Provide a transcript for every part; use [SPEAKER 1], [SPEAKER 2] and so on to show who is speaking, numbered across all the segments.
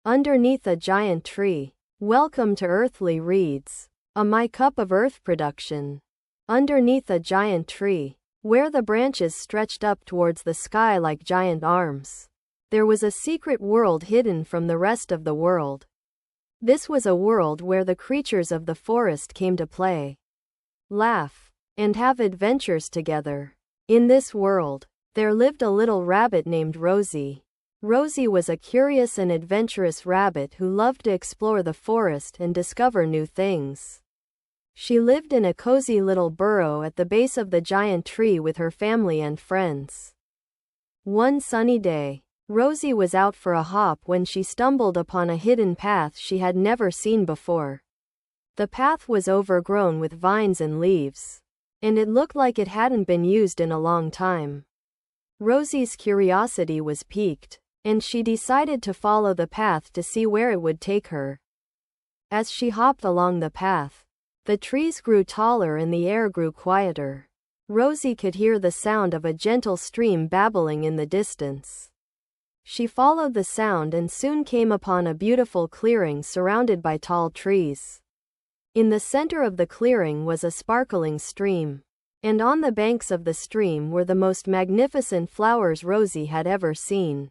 [SPEAKER 1] Underneath a giant tree. Welcome to Earthly Reads, a My Cup of Earth production. Underneath a giant tree, where the branches stretched up towards the sky like giant arms, there was a secret world hidden from the rest of the world. This was a world where the creatures of the forest came to play, laugh, and have adventures together. In this world, there lived a little rabbit named Rosie. Rosie was a curious and adventurous rabbit who loved to explore the forest and discover new things. She lived in a cozy little burrow at the base of the giant tree with her family and friends. One sunny day, Rosie was out for a hop when she stumbled upon a hidden path she had never seen before. The path was overgrown with vines and leaves, and it looked like it hadn't been used in a long time. Rosie's curiosity was piqued, and she decided to follow the path to see where it would take her. As she hopped along the path, the trees grew taller and the air grew quieter. Rosie could hear the sound of a gentle stream babbling in the distance. She followed the sound and soon came upon a beautiful clearing surrounded by tall trees. In the center of the clearing was a sparkling stream, and on the banks of the stream were the most magnificent flowers Rosie had ever seen.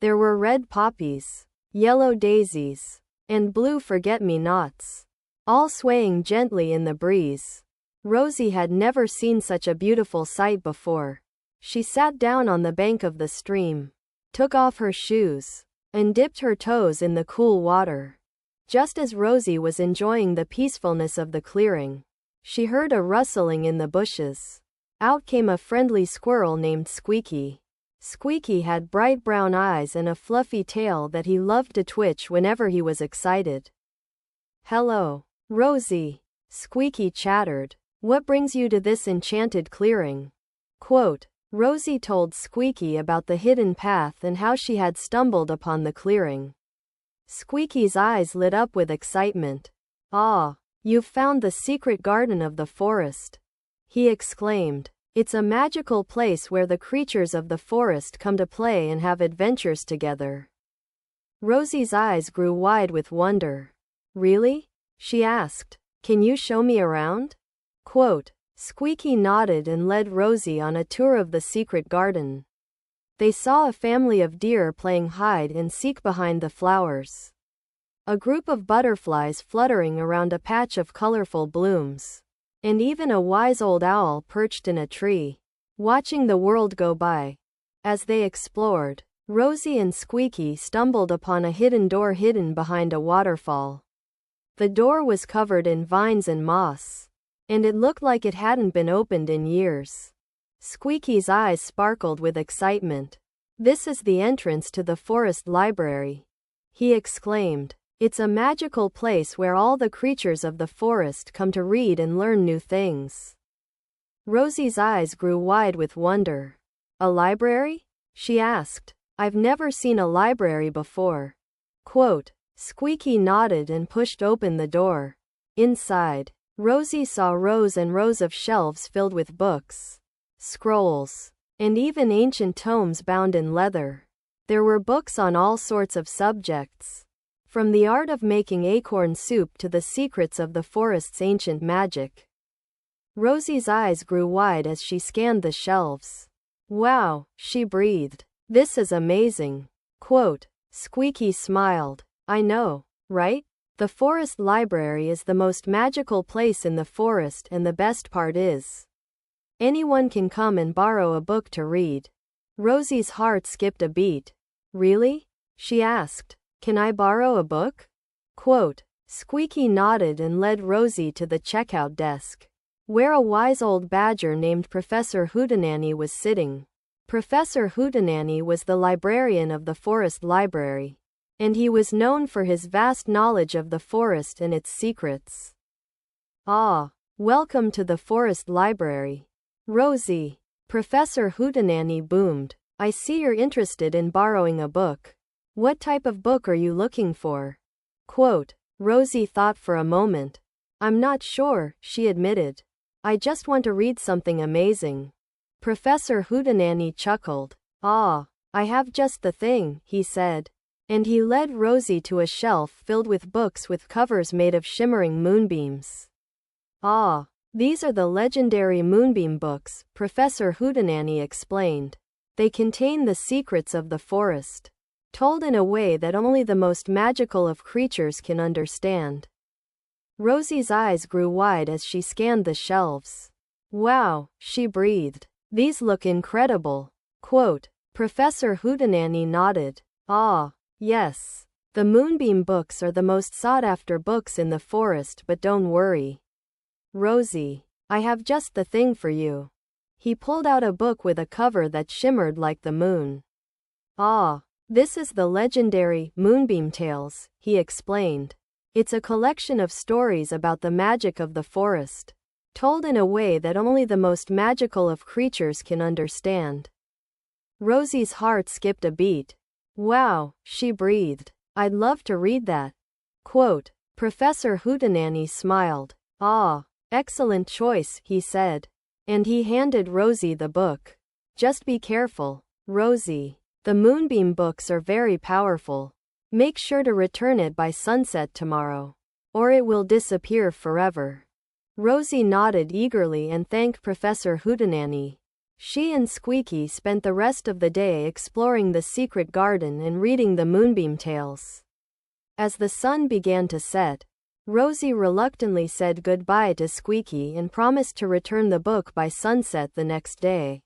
[SPEAKER 1] There were red poppies, yellow daisies, and blue forget-me-nots, all swaying gently in the breeze. Rosie had never seen such a beautiful sight before. She sat down on the bank of the stream, took off her shoes, and dipped her toes in the cool water. Just as Rosie was enjoying the peacefulness of the clearing, she heard a rustling in the bushes. Out came a friendly squirrel named Squeaky. Squeaky had bright brown eyes and a fluffy tail that he loved to twitch whenever he was excited. "Hello, Rosie," Squeaky chattered. "What brings you to this enchanted clearing?" Quote, Rosie told Squeaky about the hidden path and how she had stumbled upon the clearing. Squeaky's eyes lit up with excitement. "Ah, you've found the secret garden of the forest," he exclaimed. "It's a magical place where the creatures of the forest come to play and have adventures together." Rosie's eyes grew wide with wonder. "Really?" she asked. "Can you show me around?" Quote, Squeaky nodded and led Rosie on a tour of the secret garden. They saw a family of deer playing hide and seek behind the flowers, a group of butterflies fluttering around a patch of colorful blooms, and even a wise old owl perched in a tree, watching the world go by. As they explored, Rosie and Squeaky stumbled upon a hidden door hidden behind a waterfall. The door was covered in vines and moss, and it looked like it hadn't been opened in years. Squeaky's eyes sparkled with excitement. "This is the entrance to the forest library," he exclaimed. "It's a magical place where all the creatures of the forest come to read and learn new things." Rosie's eyes grew wide with wonder. "A library?" she asked. "I've never seen a library before." Quote, Squeaky nodded and pushed open the door. Inside, Rosie saw rows and rows of shelves filled with books, scrolls, and even ancient tomes bound in leather. There were books on all sorts of subjects, from the art of making acorn soup to the secrets of the forest's ancient magic. Rosie's eyes grew wide as she scanned the shelves. "Wow," she breathed. "This is amazing." Quote, Squeaky smiled. "I know, right? The forest library is the most magical place in the forest, and the best part is, anyone can come and borrow a book to read." Rosie's heart skipped a beat. "Really?" she asked. "Can I borrow a book?" Quote, Squeaky nodded and led Rosie to the checkout desk, where a wise old badger named Professor Hootenanny was sitting. Professor Hootenanny was the librarian of the forest library, and he was known for his vast knowledge of the forest and its secrets. "Ah, welcome to the forest library, Rosie," Professor Hootenanny boomed. "I see you're interested in borrowing a book. What type of book are you looking for?" Quote, Rosie thought for a moment. "I'm not sure," she admitted. "I just want to read something amazing." Professor Hootenanny chuckled. "Ah, I have just the thing," he said. and he led Rosie to a shelf filled with books with covers made of shimmering moonbeams. "Ah, these are the legendary moonbeam books," Professor Hootenanny explained. "They contain the secrets of the forest, told in a way that only the most magical of creatures can understand." Rosie's eyes grew wide as she scanned the shelves. "Wow," she breathed. "These look incredible." Quote, Professor Hootenanny nodded. "Ah, yes. The moonbeam books are the most sought-after books in the forest, but don't worry, Rosie. I have just the thing for you." He pulled out a book with a cover that shimmered like the moon. "Ah, this is the legendary Moonbeam Tales," he explained. "It's a collection of stories about the magic of the forest, told in a way that only the most magical of creatures can understand." Rosie's heart skipped a beat. "Wow," she breathed. "I'd love to read that." Quote, Professor Hootenanny smiled. "Ah, excellent choice," he said. And he handed Rosie the book. "Just be careful, Rosie. The moonbeam books are very powerful. Make sure to return it by sunset tomorrow, or it will disappear forever." Rosie nodded eagerly and thanked Professor Hootenanny. She and Squeaky spent the rest of the day exploring the secret garden and reading the Moonbeam Tales. As the sun began to set, Rosie reluctantly said goodbye to Squeaky and promised to return the book by sunset the next day.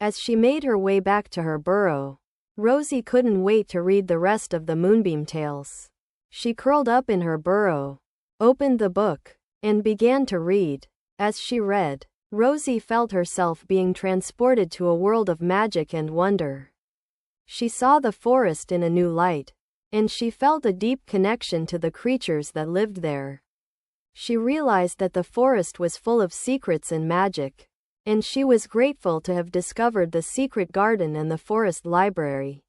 [SPEAKER 1] As she made her way back to her burrow, Rosie couldn't wait to read the rest of the Moonbeam Tales. She curled up in her burrow, opened the book, and began to read. As she read, Rosie felt herself being transported to a world of magic and wonder. She saw the forest in a new light, and she felt a deep connection to the creatures that lived there. She realized that the forest was full of secrets and magic, and she was grateful to have discovered the secret garden and the forest library.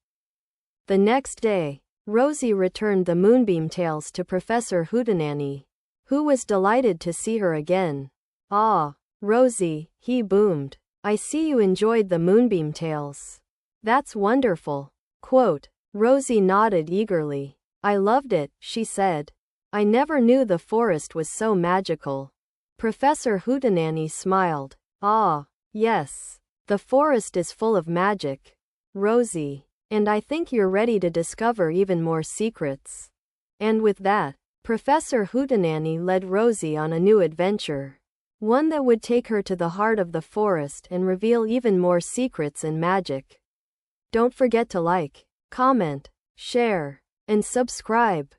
[SPEAKER 1] The next day, Rosie returned the Moonbeam Tales to Professor Hootenanny, who was delighted to see her again. "Ah, Rosie," he boomed. "I see you enjoyed the Moonbeam Tales. That's wonderful." Quote, Rosie nodded eagerly. "I loved it," she said. "I never knew the forest was so magical." Professor Hootenanny smiled. "Ah, yes. The forest is full of magic, Rosie. And I think you're ready to discover even more secrets." And with that, Professor Hootenanny led Rosie on a new adventure. One that would take her to the heart of the forest and reveal even more secrets and magic. Don't forget to like, comment, share, and subscribe.